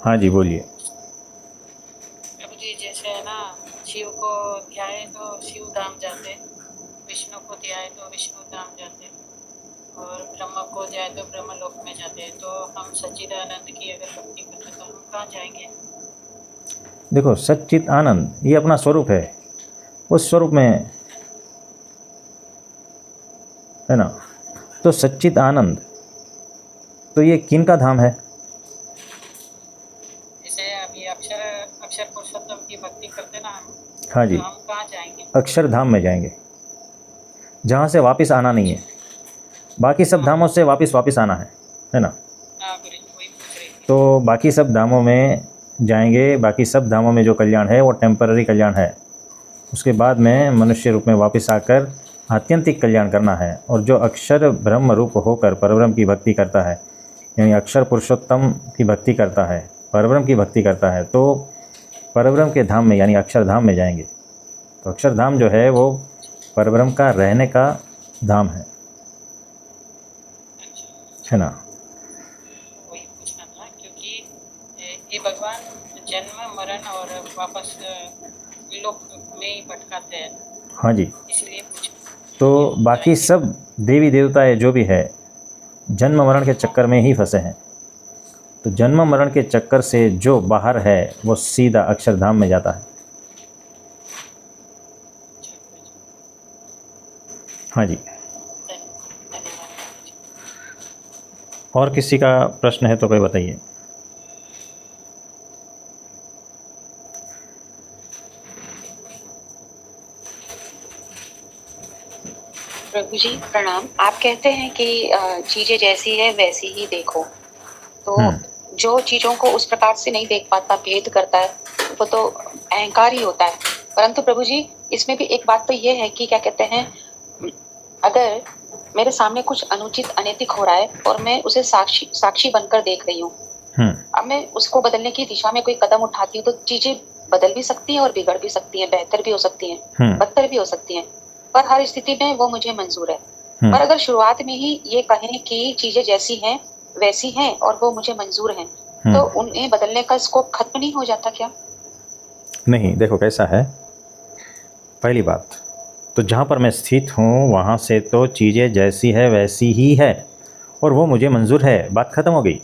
हाँ जी, बोलिए। प्रभु जी, जैसे है ना, शिव को ध्याए तो शिव धाम जाते, विष्णु को ध्याए तो विष्णु धाम जाते, और ब्रह्म को ध्याए तो ब्रह्म लोक में जाते। तो हम सच्चिदानंद की अगर भक्ति करते तो हम कहाँ जाएंगे? देखो, सच्चित आनंद ये अपना स्वरूप है, उस स्वरूप में, है ना। तो सच्चित आनंद, तो ये किन का धाम है? जैसे हम ये अक्षर अक्षर पुरुषोत्तम की भक्ति करते ना हम, हाँ तो जी, हम कहाँ जाएंगे? अक्षरधाम में जाएंगे, जहाँ से वापस आना नहीं है। अच्छा। बाकी सब हाँ धामों से वापस वापस आना है ना। हाँ, गुरु जी वही पूछ रही थी। तो बाकी सब धामों में जाएंगे, बाकी सब धामों में जो कल्याण है वो टेम्पररी कल्याण है। उसके बाद में मनुष्य रूप में वापस आकर आत्यंतिक कल्याण करना है। और जो अक्षर ब्रह्म रूप होकर परब्रह्म की भक्ति करता है, यानी अक्षर पुरुषोत्तम की भक्ति करता है, परब्रह्म की भक्ति करता है, तो परब्रह्म के धाम में यानी अक्षरधाम में जाएंगे। तो अक्षरधाम जो है वो परब्रह्म का रहने का धाम है ना। वही पूछना था, क्योंकि ये भगवान जन्म मरण और वापस लोक में ही भटकाते हैं, हाँ जी। इसलिए पूछ तो ये हम बाकी जाएंगे। सब देवी देवताएं जो भी है जन्म मरण के चक्कर में ही फंसे हैं। तो जन्म मरण के चक्कर से जो बाहर है वो सीधा अक्षरधाम में जाता है। हाँ जी। धन्यवाद। और किसी का प्रश्न है तो कोई बताइए। प्रभु जी प्रणाम। आप कहते हैं कि चीजें जैसी है वैसी ही देखो, तो जो चीजों को उस प्रकार से नहीं देख पाता, भेद करता है, वो तो अहंकार ही होता है। परंतु प्रभु जी, इसमें भी एक बात तो ये है कि क्या कहते हैं, अगर मेरे सामने कुछ अनुचित अनैतिक हो रहा है और मैं उसे साक्षी साक्षी बनकर देख रही हूँ, अब मैं उसको बदलने की दिशा में कोई कदम उठाती हूँ तो चीजें बदल भी सकती हैं और बिगड़ भी सकती हैं, बेहतर भी हो सकती हैं, बदतर भी हो सकती हैं, पर हर स्थिति में वो मुझे मंजूर है। पर अगर शुरुआत में ही ये कहें कि चीजें जैसी हैं वैसी हैं और वो मुझे मंजूर हैं, तो उन्हें बदलने का स्कोप खत्म नहीं हो जाता क्या? नहीं, देखो कैसा है। पहली बात तो जहाँ पर मैं स्थित हूँ वहाँ से तो चीज़ें जैसी है वैसी ही है और वो मुझे मंजूर है, बात ख़त्म हो गई।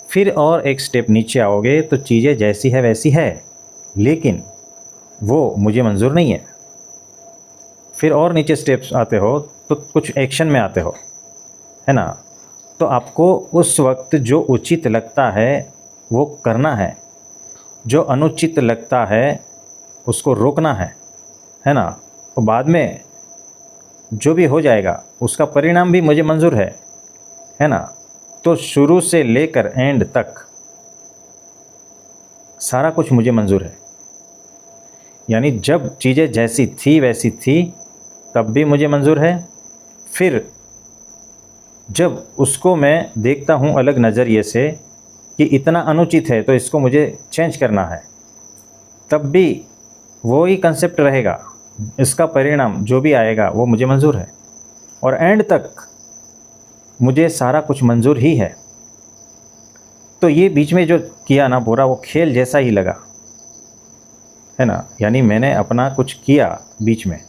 फिर और एक स्टेप नीचे आओगे तो चीज़ें जैसी है वैसी है, लेकिन वो मुझे मंजूर नहीं है। फिर और नीचे स्टेप्स आते हो तो कुछ एक्शन में आते हो, है ना। तो आपको उस वक्त जो उचित लगता है वो करना है, जो अनुचित लगता है उसको रोकना है ना। तो बाद में जो भी हो जाएगा उसका परिणाम भी मुझे मंजूर है ना। तो शुरू से लेकर एंड तक सारा कुछ मुझे मंजूर है। यानी जब चीज़ें जैसी थी वैसी थी तब भी मुझे मंजूर है। फिर जब उसको मैं देखता हूँ अलग नज़रिए से कि इतना अनुचित है तो इसको मुझे चेंज करना है, तब भी वो ही कंसेप्ट रहेगा। इसका परिणाम जो भी आएगा वो मुझे मंजूर है और एंड तक मुझे सारा कुछ मंजूर ही है। तो ये बीच में जो किया ना पूरा, वो खेल जैसा ही लगा, है ना। यानी मैंने अपना कुछ किया बीच में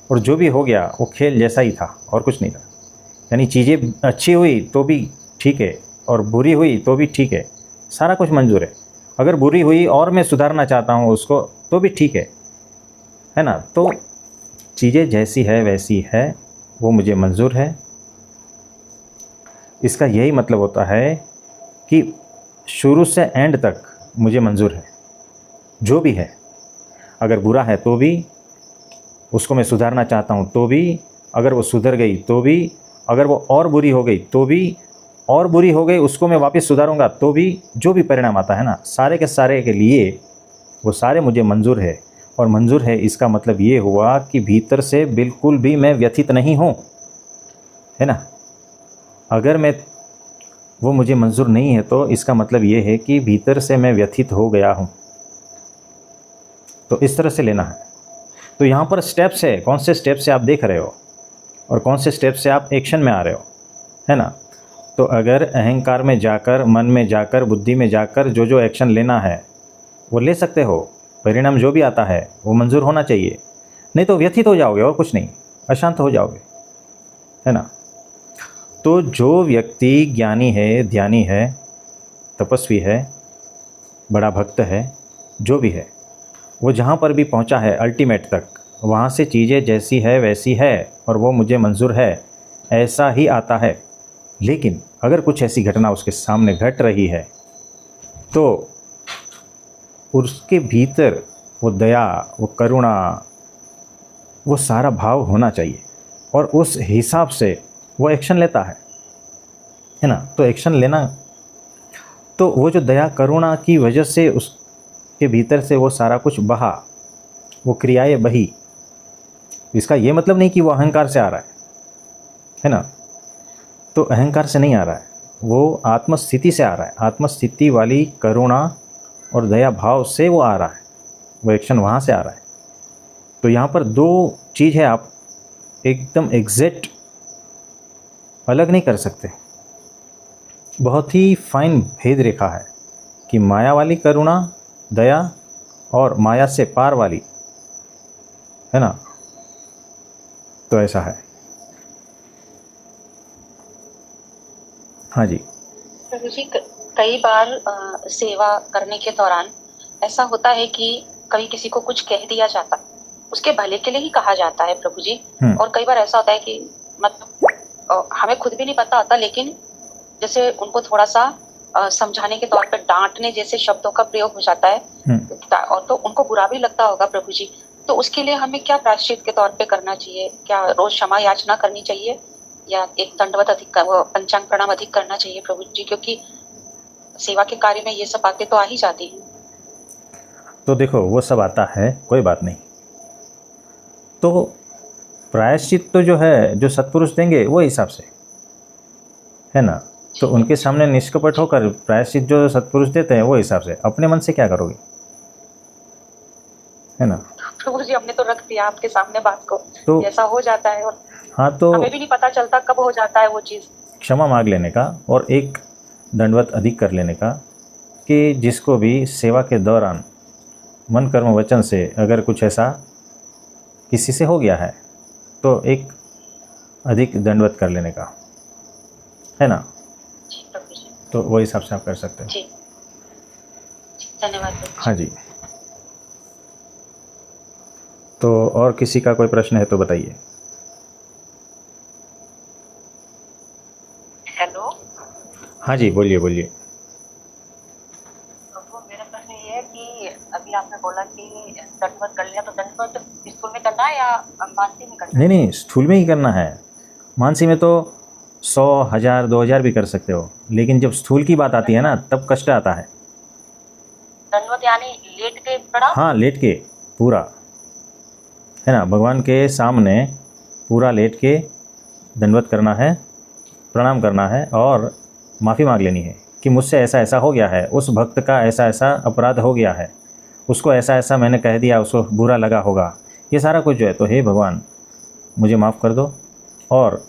और जो भी हो गया वो खेल जैसा ही था और कुछ नहीं था। यानी चीज़ें अच्छी हुई तो भी ठीक है और बुरी हुई तो भी ठीक है, सारा कुछ मंजूर है। अगर बुरी हुई और मैं सुधारना चाहता हूँ उसको तो भी ठीक है ना। तो चीज़ें जैसी है वैसी है वो मुझे मंजूर है। इसका यही मतलब होता है कि शुरू से एंड तक मुझे मंजूर है जो भी है। अगर बुरा है तो भी उसको मैं सुधारना चाहता हूँ तो भी, अगर वो सुधर गई तो भी, अगर वो और बुरी हो गई तो भी, और बुरी हो गई उसको मैं वापस सुधारूंगा तो भी, जो भी परिणाम आता है ना सारे के सारे के लिए वो सारे मुझे मंजूर है। और मंजूर है इसका मतलब ये हुआ कि भीतर से बिल्कुल भी मैं व्यथित नहीं हूँ, है ना। अगर मैं वो मुझे मंजूर नहीं है तो इसका मतलब ये है कि भीतर से मैं व्यथित हो गया हूँ। तो इस तरह से लेना है। तो यहाँ पर स्टेप्स है, कौन से स्टेप से आप देख रहे हो और कौन से स्टेप से आप एक्शन में आ रहे हो, है ना। तो अगर अहंकार में जाकर, मन में जाकर, बुद्धि में जाकर जो जो एक्शन लेना है वो ले सकते हो, परिणाम जो भी आता है वो मंजूर होना चाहिए, नहीं तो व्यथित हो जाओगे और कुछ नहीं, अशांत हो जाओगे, है ना। तो जो व्यक्ति ज्ञानी है, ध्यानी है, तपस्वी है, बड़ा भक्त है, जो भी है, वो जहाँ पर भी पहुँचा है अल्टीमेट तक, वहाँ से चीज़ें जैसी है वैसी है और वो मुझे मंजूर है, ऐसा ही आता है। लेकिन अगर कुछ ऐसी घटना उसके सामने घट रही है तो उसके भीतर वो दया, वो करुणा, वो सारा भाव होना चाहिए और उस हिसाब से वो एक्शन लेता है ना। तो एक्शन लेना, तो वो जो दया करुणा की वजह से उसके भीतर से वो सारा कुछ बहा, वो क्रियाएं बही, इसका ये मतलब नहीं कि वो अहंकार से आ रहा है ना। तो अहंकार से नहीं आ रहा है, वो आत्मस्थिति से आ रहा है, आत्मस्थिति वाली करुणा और दया भाव से वो आ रहा है, वो एक्शन वहाँ से आ रहा है। तो यहाँ पर दो चीज़ है, आप एकदम एग्जैक्ट अलग नहीं कर सकते। बहुत ही फाइन भेद रेखा है कि माया वाली करुणा, दया और माया से पार वाली, है ना। तो ऐसा है। हाँ जी। प्रभु जी, कई बार सेवा करने के दौरान ऐसा होता है कि कभी किसी को कुछ कह दिया जाता, उसके भले के लिए ही कहा जाता है प्रभु जी। और कई बार ऐसा होता है कि मतलब हमें खुद भी नहीं पता होता, लेकिन जैसे उनको थोड़ा सा समझाने के तौर पर डांटने जैसे शब्दों का प्रयोग हो जाता है और तो उनको बुरा भी लगता होगा प्रभु जी। तो उसके लिए हमें क्या प्रायश्चित के तौर पे करना चाहिए? क्या रोज क्षमा याचना करनी चाहिए या एक दंडवत अधिक, पंचांग प्रणाम अधिक करना चाहिए प्रभु जी? क्योंकि सेवा के कार्य में ये सब बातें तो आ ही जाती हैं। तो देखो, वो सब आता है, कोई बात नहीं। तो प्रायश्चित तो जो है, जो सत्पुरुष देंगे वो हिसाब से, है ना। तो उनके सामने निष्कपट होकर प्रायश्चित जो सत्पुरुष देते हैं वो हिसाब से, अपने मन से क्या करोगे, है ना। प्रभु जी, हमने तो रख दिया आपके सामने बात को, तो ऐसा हो जाता है और हाँ, तो हमें भी नहीं पता चलता कब हो जाता है वो चीज़। क्षमा मांग लेने का और एक दंडवत अधिक कर लेने का कि जिसको भी सेवा के दौरान मन कर्म वचन से अगर कुछ ऐसा किसी से हो गया है तो एक अधिक दंडवत कर लेने का, है ना। जी प्रभु जी। तो वो हिसाब से आप कर सकते हैं। जी धन्यवाद प्रभु जी। हाँ जी। तो और किसी का कोई प्रश्न है तो बताइए। हेलो। हाँ जी, बोलिए बोलिए। तो मेरा प्रश्न ये है कि अभी आपने बोला कि दंडवत कर लिया, तो दंडवत स्थूल में करना है या मानसी में करना है? नहीं, स्थूल में ही करना है। मानसी में तो 100, 1000, 2000 भी कर सकते हो, लेकिन जब स्थूल की बात आती है ना तब कष्ट आता है। दंडवत यानी लेट के प्रणाम? हाँ, लेट के पूरा, है ना, भगवान के सामने पूरा लेट के दंडवत करना है, प्रणाम करना है और माफ़ी मांग लेनी है कि मुझसे ऐसा ऐसा हो गया है, उस भक्त का ऐसा ऐसा अपराध हो गया है, उसको ऐसा ऐसा मैंने कह दिया, उसको बुरा लगा होगा, ये सारा कुछ जो है। तो हे भगवान, मुझे माफ़ कर दो, और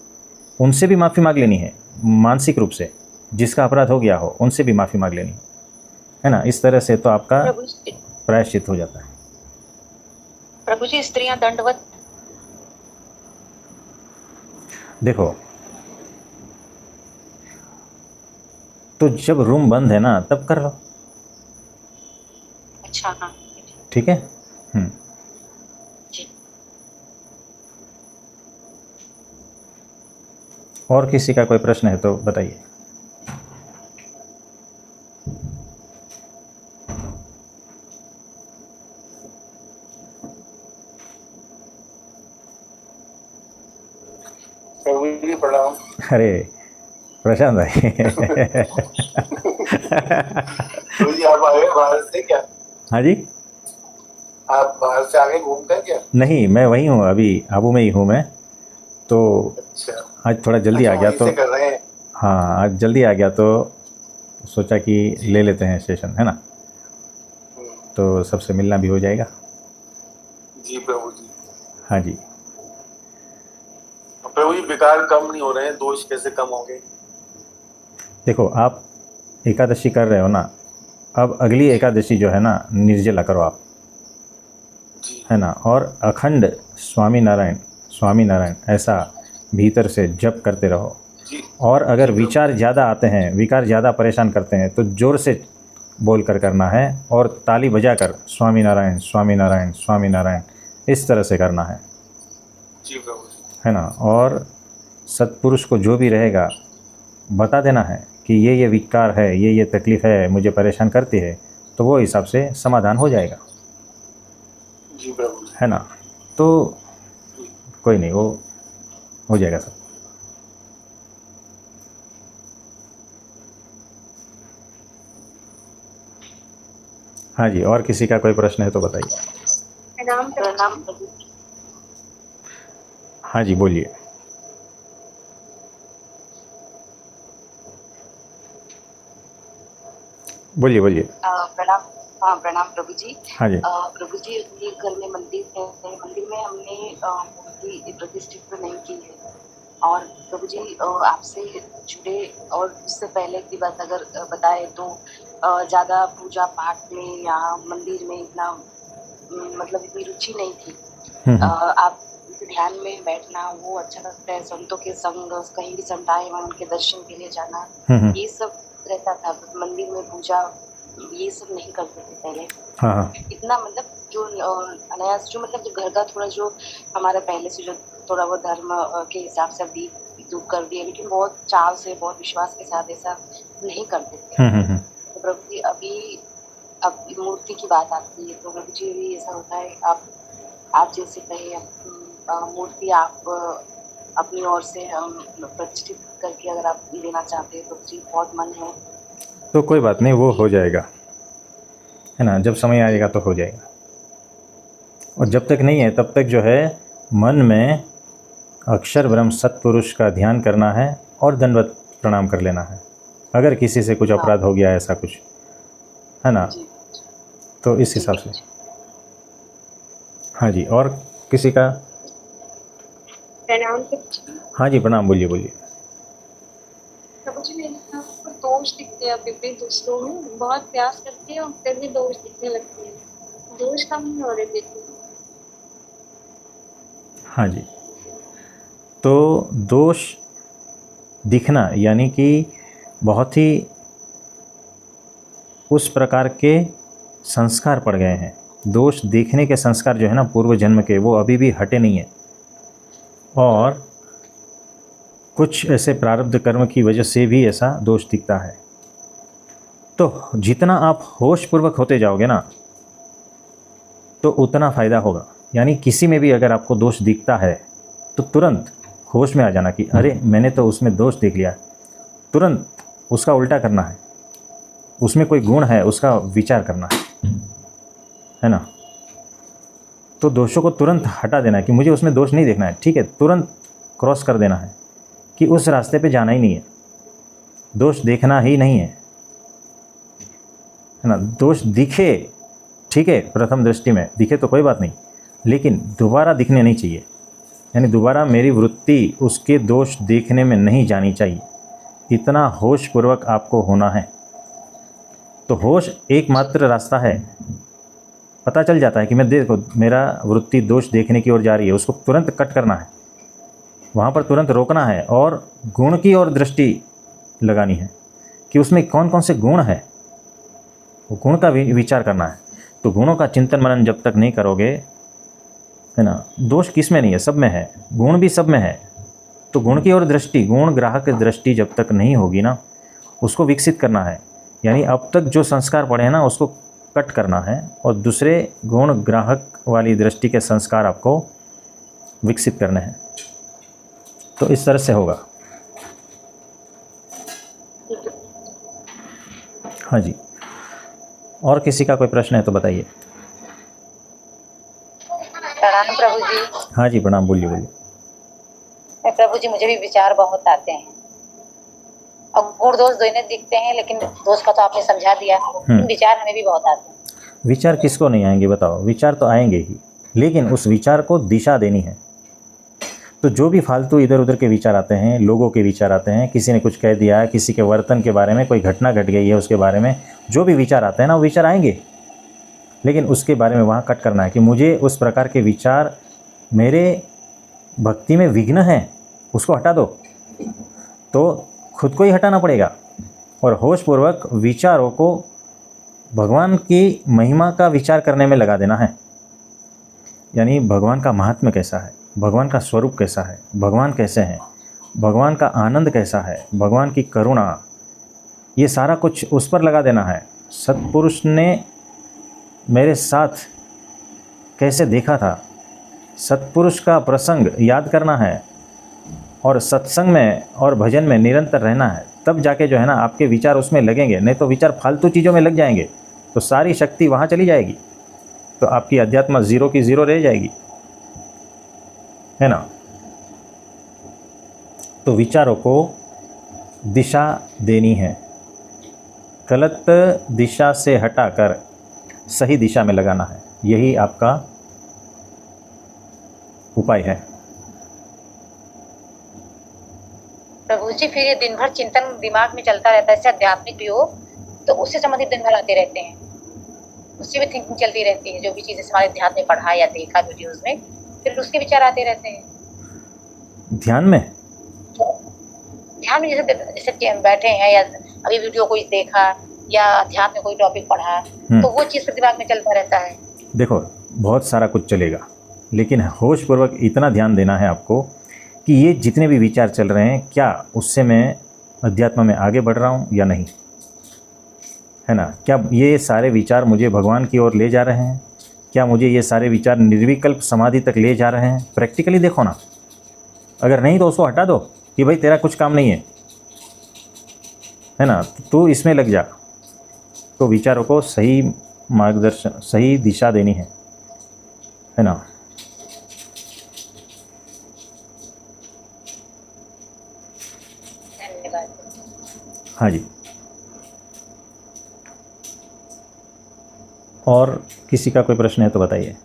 उनसे भी माफ़ी मांग लेनी है मानसिक रूप से, जिसका अपराध हो गया हो उनसे भी माफ़ी मांग लेनी है ना। इस तरह से तो आपका प्रायश्चित हो जाता है। प्रभु जी, स्त्रियां दंडवत, देखो, तो जब रूम बंद है ना तब कर लो, अच्छा हाँ ठीक है। जी। और किसी का कोई प्रश्न है तो बताइए। प्रणाम। अरे प्रशांत भाई। तो जी आप आए बाहर से क्या? हाँ जी। आप बाहर से आगे घूमते हैं क्या? नहीं, मैं वहीं हूँ, अभी आबू में ही हूँ मैं। तो अच्छा, आज थोड़ा जल्दी आ गया, वहीं तो से कर रहे हैं। हाँ, आज जल्दी आ गया तो सोचा कि ले लेते हैं सेशन, है ना, तो सबसे मिलना भी हो जाएगा। जी प्रभु जी। हाँ जी। प्रभु जी, विकार कम नहीं हो रहे हैं, दोष कैसे कम होंगे? देखो, आप एकादशी कर रहे हो ना, अब अगली एकादशी जो है ना, निर्जला करो आप, जी है ना, और अखंड स्वामी नारायण ऐसा भीतर से जप करते रहो। जी और अगर जी प्रभु विचार ज़्यादा आते हैं, विकार ज़्यादा परेशान करते हैं, तो ज़ोर से बोल कर करना है और ताली बजा कर स्वामी नारायण इस तरह से करना है जी प्रभु जी। है ना। और सत्पुरुष को जो भी रहेगा बता देना है कि ये विकार है, ये तकलीफ़ है, मुझे परेशान करती है, तो वो हिसाब से समाधान हो जाएगा, जी प्रभु जी। है ना। तो कोई नहीं, वो हो जाएगा सब। हाँ जी, और किसी का कोई प्रश्न है तो बताइए। प्रणाम प्रभु। हाँ जी, बोलिए। बोलिए। प्रणाम। हाँ, प्रणाम प्रभु जी। हाँ जी। प्रभु जी, अपने घर में मंदिर है, मंदिर में हमने मूर्ति प्रतिष्ठित तो नहीं की है। और प्रभु जी, आपसे जुड़े और उससे पहले की बात अगर बताए तो ज़्यादा पूजा पाठ में या मंदिर में इतना मतलब इतनी रुचि नहीं थी। आप ध्यान में बैठना वो अच्छा लगता है, संतों के संग कहीं भी संत आए वहाँ उनके दर्शन के लिए जाना, ये सब रहता था। बस मंदिर में पूजा ये सब नहीं करते थे पहले। हाँ। इतना मतलब जो अनायास जो मतलब जो घर का थोड़ा जो हमारा पहले से जो थोड़ा वो धर्म के हिसाब से अभी दूर कर दिया, लेकिन बहुत चाव से बहुत विश्वास के साथ ऐसा नहीं करते थे। तो प्रभु जी, अभी अब मूर्ति की बात आती है तो प्रभु जी भी ऐसा होता है, आप जैसे कहे मूर्ति आप अपनी ओर से हम प्रतिष्ठित करके अगर आप लेना चाहते हैं तो जी बहुत मन है। तो कोई बात नहीं, वो हो जाएगा, है ना, जब समय आएगा तो हो जाएगा। और जब तक नहीं है तब तक जो है मन में अक्षर ब्रह्म सत्पुरुष का ध्यान करना है और दंडवत प्रणाम कर लेना है। अगर किसी से कुछ अपराध हो गया, ऐसा कुछ है ना, तो इस हिसाब से। हाँ जी, और किसी का? प्रणाम। हाँ जी, प्रणाम। बोलिए। प्रभु जी, मेरे आपको दोष दिखते हैं विपरीत दूसरों में, बहुत प्रयास करते हैं और फिर भी दोष दिखने लगते हैं, दोष कम नहीं हो रहे देखो। हाँ जी, तो दोष दिखना यानी कि बहुत ही उस प्रकार के संस्कार पड़ गए हैं। दोष देखने के संस्कार जो है ना पूर्व जन्म के, वो अभी भी हटे नहीं है। और कुछ ऐसे प्रारब्ध कर्म की वजह से भी ऐसा दोष दिखता है। तो जितना आप होश पूर्वक होते जाओगे ना, तो उतना फ़ायदा होगा। यानी किसी में भी अगर आपको दोष दिखता है तो तुरंत होश में आ जाना कि अरे मैंने तो उसमें दोष देख लिया। तुरंत उसका उल्टा करना है, उसमें कोई गुण है उसका विचार करना है ना। तो दोषों को तुरंत हटा देना है कि मुझे उसमें दोष नहीं देखना है, ठीक है, तुरंत क्रॉस कर देना है कि उस रास्ते पे जाना ही नहीं है, दोष देखना ही नहीं है ना। दोष दिखे, ठीक है, प्रथम दृष्टि में दिखे तो कोई बात नहीं, लेकिन दोबारा दिखने नहीं चाहिए। यानी दोबारा मेरी वृत्ति उसके दोष देखने में नहीं जानी चाहिए। इतना होश पूर्वक आपको होना है। तो होश एकमात्र रास्ता है। पता चल जाता है कि मैं देखो मेरा वृत्ति दोष देखने की ओर जा रही है, उसको तुरंत कट करना है, वहाँ पर तुरंत रोकना है और गुण की ओर दृष्टि लगानी है कि उसमें कौन कौन से गुण है, वो गुण का विचार करना है। तो गुणों का चिंतन मनन जब तक नहीं करोगे, है ना, दोष किस में नहीं है, सब में है, गुण भी सब में है। तो गुण की ओर दृष्टि, गुण ग्राहक दृष्टि जब तक नहीं होगी ना, उसको विकसित करना है। यानी अब तक जो संस्कार पड़े हैं ना उसको कट करना है और दूसरे गुण ग्राहक वाली दृष्टि के संस्कार आपको विकसित करने हैं। तो इस तरह से होगा। हाँ जी, और किसी का कोई प्रश्न है तो बताइए। प्रणाम प्रभु जी। हाँ जी, प्रणाम। बोलिए। प्रभु जी, मुझे भी विचार बहुत आते हैं और गुण दोष दोनों दिखते हैं, लेकिन दोष का तो आपने समझा दिया, विचार हमें भी बहुत आते हैं। विचार किसको नहीं आएंगे बताओ? विचार तो आएंगे ही, लेकिन उस विचार को दिशा देनी है। तो जो भी फालतू इधर उधर के विचार आते हैं, लोगों के विचार आते हैं, किसी ने कुछ कह दिया, किसी के वर्तन के बारे में, कोई घटना घट गई है उसके बारे में, जो भी विचार आते हैं ना वो विचार आएंगे, लेकिन उसके बारे में वहाँ कट करना है कि मुझे उस प्रकार के विचार मेरे भक्ति में विघ्न हैं, उसको हटा दो। तो खुद को ही हटाना पड़ेगा और होशपूर्वक विचारों को भगवान की महिमा का विचार करने में लगा देना है। यानी भगवान का महात्म्य कैसा है, भगवान का स्वरूप कैसा है, भगवान कैसे हैं, भगवान का आनंद कैसा है, भगवान की करुणा, ये सारा कुछ उस पर लगा देना है। सत्पुरुष ने मेरे साथ कैसे देखा था, सत्पुरुष का प्रसंग याद करना है और सत्संग में और भजन में निरंतर रहना है, तब जाके जो है ना आपके विचार उसमें लगेंगे। नहीं तो विचार फालतू चीज़ों में लग जाएंगे तो सारी शक्ति वहाँ चली जाएगी, तो आपकी अध्यात्म ज़ीरो की ज़ीरो रह जाएगी, है ना। तो विचारों को दिशा देनी है, गलत दिशा से हटाकर सही दिशा में लगाना है, यही आपका उपाय है। प्रभु जी, फिर ये दिन भर चिंतन दिमाग में चलता रहता है, इससे आध्यात्मिक भी हो तो उससे संबंधित दिन भर आते रहते हैं, उससे भी थिंकिंग चलती रहती है, जो भी चीज़ें हमारे ध्यान में पढ़ा या देखा वीडियोस में, फिर उसके विचार आते रहते हैं ध्यान में। जैसे जैसे कि हम बैठे हैं या अभी वीडियो कोई देखा या अध्यात्म में कोई टॉपिक पढ़ा तो वो चीज़ फिर दिमाग में चलता रहता है। देखो बहुत सारा कुछ चलेगा, लेकिन होशपूर्वक इतना ध्यान देना है आपको कि ये जितने भी विचार चल रहे हैं, क्या उससे मैं अध्यात्म में आगे बढ़ रहा हूँ या नहीं, है ना। क्या ये सारे विचार मुझे भगवान की ओर ले जा रहे हैं, क्या मुझे ये सारे विचार निर्विकल्प समाधि तक ले जा रहे हैं। प्रैक्टिकली देखो ना, अगर नहीं तो उसको हटा दो कि भाई तेरा कुछ काम नहीं है ना, तू इसमें लग जा। तो विचारों को सही मार्गदर्शन, सही दिशा देनी है ना। धन्यवाद। हाँ जी, और किसी का कोई प्रश्न है तो बताइए।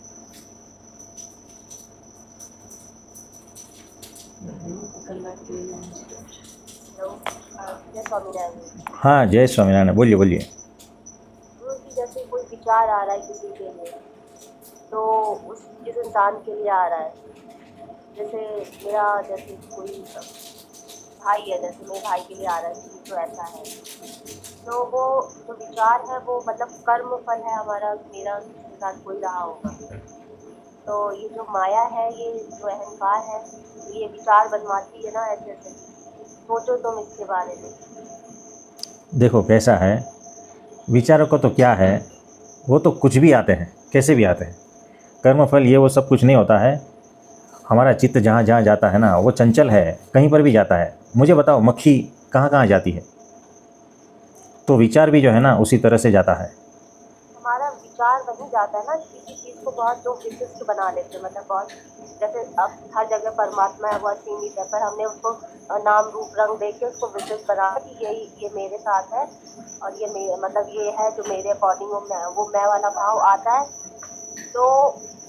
हाँ, जय स्वामीनारायण, बोलिए बोलिए। जैसे कोई विचार आ रहा है किसी के लिए, तो जिस इंसान के लिए आ रहा है, जैसे कोई भाई है, जैसे मेरे भाई के लिए आ रहा है कि तो ऐसा है, तो वो जो विचार है वो मतलब कर्म फल है हमारा, मेरा उसके साथ कोई रहा होगा। तो ये जो माया है, ये जो अहंकार है, ये विचार बनवाती है ना ऐसे ऐसे। सोचो तुम इसके बारे में। देखो कैसा है, विचारों को तो क्या है, वो तो कुछ भी आते हैं, कैसे भी आते हैं। कर्मफल ये वो सब कुछ नहीं होता है। हमारा चित्त जहाँ जहाँ जाता है ना, वो चंचल है, कहीं पर भी जाता है। मुझे बताओ मक्खी कहाँ कहाँ जाती है, तो विचार भी जो है ना उसी तरह से जाता है। हमारा विचार वहीं जाता है ना, किसी चीज़ को बहुत लोग विशिष्ट बना लेते हैं, मतलब बहुत, जैसे अब हर जगह परमात्मा है, वो असीमित है, पर हमने उसको नाम रूप रंग दे के उसको विशिष्ट बना कि ये मेरे साथ है और ये मतलब ये है जो मेरे अकॉर्डिंग वो मैं वाला भाव आता है। तो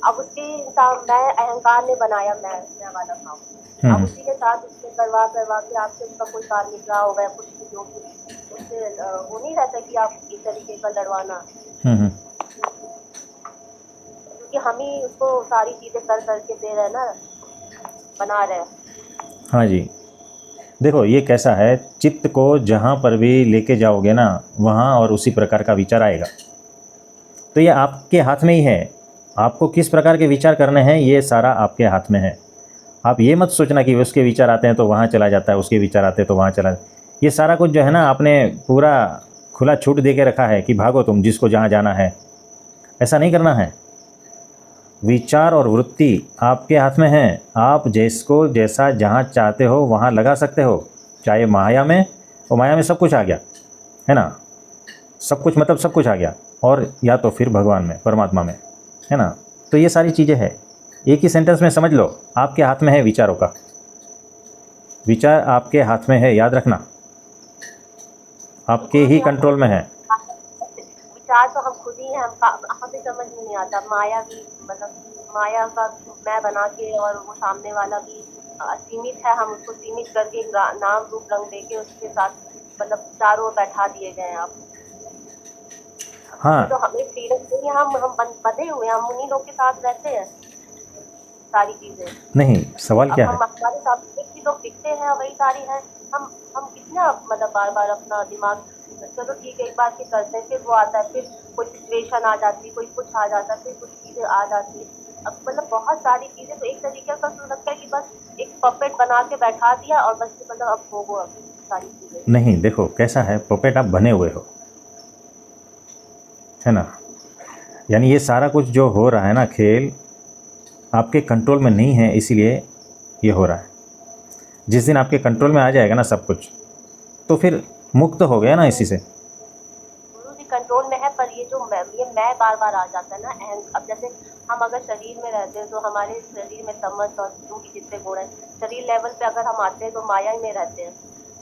अब उसके इंसान मैं अहंकार ने बनाया मैं वाला भाव, अब उसी के साथ उससे करवा के आपसे उसका कोई कार्य निकला होगा या कुछ भी, जो उससे वो नहीं रहता कि आप इस तरीके का लड़वाना, क्योंकि हम ही उसको सारी चीज़ें कर करके दे रहे हैं ना, बना रहे हैं। हाँ जी, देखो ये कैसा है, चित्त को जहाँ पर भी लेके जाओगे ना, वहाँ और उसी प्रकार का विचार आएगा। तो ये आपके हाथ में ही है, आपको किस प्रकार के विचार करने हैं, ये सारा आपके हाथ में है। आप ये मत सोचना कि उसके विचार आते हैं तो वहाँ चला जाता है, उसके विचार आते हैं तो वहाँ चला। ये सारा कुछ जो है ना आपने पूरा खुला छूट दे के रखा है कि भागो तुम, जिसको जहाँ जाना है। ऐसा नहीं करना है। विचार और वृत्ति आपके हाथ में है, आप जिसको जैसा जहाँ चाहते हो वहाँ लगा सकते हो। चाहे माया में, और माया में सब कुछ आ गया है ना, सब कुछ मतलब सब कुछ आ गया, और या तो फिर भगवान में, परमात्मा में, है ना। तो ये सारी चीज़ें हैं, एक ही सेंटेंस में समझ लो, आपके हाथ में है विचारों का, विचार आपके हाथ में है, याद रखना, आपके ही कंट्रोल में है। विचार तो हम खुद ही हैं, हमें समझ में नहीं आता। माया भी मतलब माया का मैं बना के, और वो सामने वाला भी असीमित है, हम उसको सीमित करके एक नाम रूप रंग देके उसके साथ मतलब चारों ओर बैठा दिए गए हैं आप। हाँ तो हमें फ्रीडम नहीं है, हम बंधे हुए हैं, हम उन्हीं लोग के साथ रहते हैं सारी चीजें। नहीं, सवाल अब क्या हम है? हमारे साथ एक ही लोग दिखते हैं वही सारी है। हम कितना मतलब बार बार अपना दिमाग, चलो ठीक है एक बार फिर करते हैं, फिर वो आता है, फिर कोई सिचुएशन आ जाती है, कोई कुछ आ जाता है, फिर कुछ चीजें आ जाती है। अब मतलब बहुत सारी चीजें, तो एक तरीके का तो लगता है कि बस एक पपेट बना के बैठा दिया और बस मतलब अब हो वो अब सारी चीजें। नहीं, देखो कैसा है, पपेट आप बने हुए हो, है ना। यानी ये सारा कुछ जो हो रहा है ना, खेल आपके कंट्रोल में नहीं है, इसीलिए ये हो रहा है। जिस दिन आपके कंट्रोल में आ जाएगा ना सब कुछ, तो फिर मुक्त हो गया ना इसी से। गुरु जी कंट्रोल में है, पर ये जो मैं बार बार आ जाता है ना अब जैसे हम अगर शरीर में रहते हैं तो हमारे शरीर में तमस और जो भी जितने गुण हैं, शरीर लेवल पे अगर हम आते हैं तो माया में रहते हैं।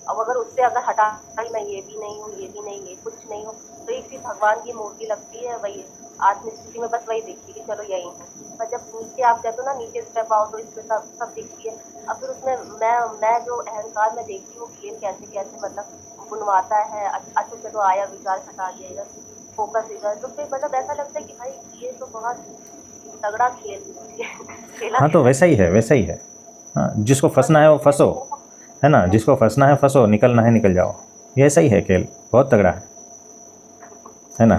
अब अगर उससे अगर हटा मैं ये भी नहीं हूँ, ये भी नहीं, ये कुछ नहीं हूँ, तो एक चीज भगवान की मूर्ति लगती है, वही आत्मस्थिति में बस वही दिखती है कि चलो यही है। पर जब नीचे आप जाते हो ना, नीचे स्टेप आओ तो इसमें सब सब दिखती है। अब फिर उसमें मैं जो अहंकार में देखती हूँ खेल कैसे कैसे मतलब बुनवाता है। अच्छा चलो आया विचार हटा दिया इधर, फोकस इधर, तो फिर मतलब ऐसा लगता है कि भाई ये तो बहुत तगड़ा खेल खेला। हाँ तो वैसा ही है, वैसा ही है। हाँ, जिसको फंसना है वो फंसो, है ना, जिसको फंसना है फंसो, निकलना है निकल जाओ। ये ऐसा ही है खेल, बहुत तगड़ा है ना।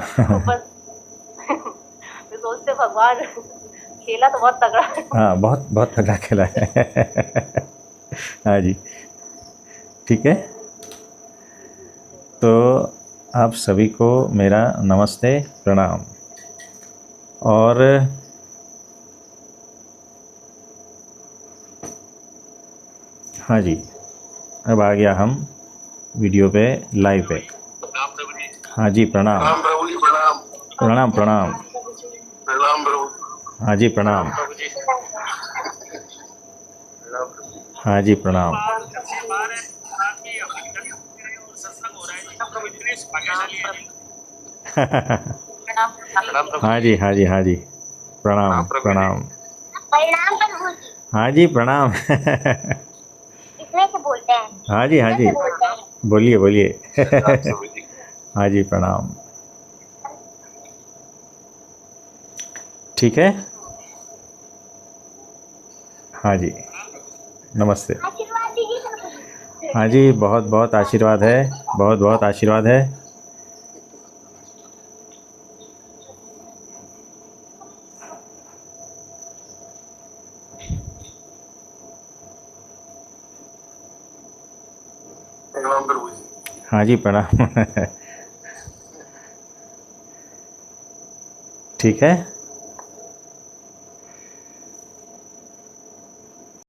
बस तो सोचते भगवान खेला तो बहुत तगड़ा है। हाँ, बहुत बहुत तगड़ा खेला है। हाँ जी, ठीक है। तो आप सभी को मेरा नमस्ते प्रणाम। और हाँ जी, अब आ गया हम वीडियो पे, लाइव पे। हाँ जी, प्रणाम प्रणाम प्रभु जी, प्रणाम प्रणाम प्रणाम। प्रणाम प्रभु। हाँ जी, प्रणाम। प्रभु जी, प्रणाम प्रभु जी। हाँ जी, प्रणाम। प्रणाम प्रभु हाँ जी, हाँ जी, हाँ जी, प्रणाम प्रणाम। परिणाम प्रभु जी, हाँ जी, प्रणाम। कितने से बोलते हैं? हाँ जी, हाँ जी, बोलिए बोलिए। प्रणाम प्रभु जी। हाँ जी, प्रणाम। ठीक है। हाँ जी, नमस्ते। आशीर्वाद दीजिए। हाँ जी, बहुत बहुत आशीर्वाद है, बहुत बहुत आशीर्वाद है। प्रणाम प्रभु जी। हाँ जी, प्रणाम। ठीक है।